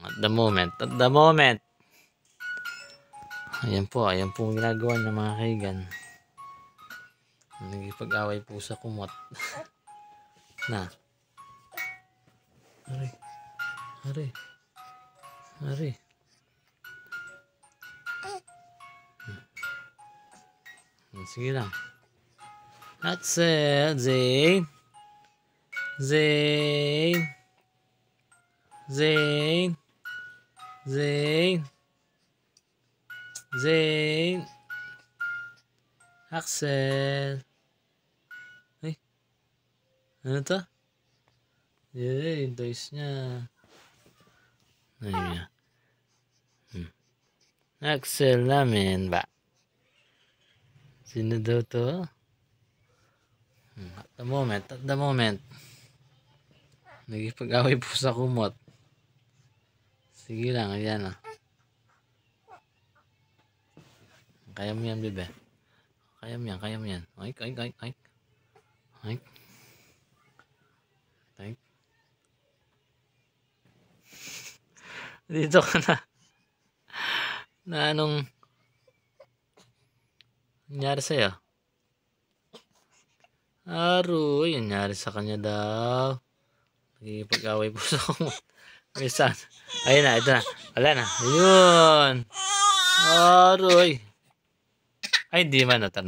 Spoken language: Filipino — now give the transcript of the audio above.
At the moment. Ayan po ginagawa ng mga kaigan. Nagipag-away po sa kumot. Na. Ari. Sige lang. Axel, Zane. Axel. Ay. Ano to? Yay, dice niya. Ayun. Axel namin ba? Sino daw to? At the moment. Nagipag-away po sa kumot. Sige lang, ayan. Kaya mo yan, bebe. Kaya mo yan. Oink. Dito ka na. Na anong nangyari sa'yo? Aroy, nangyari sa kanya daw. Nagipag-away po sa kumot. Saan? Ayun na, ito na. Wala na. Ayun. Aroy. Ay, di man.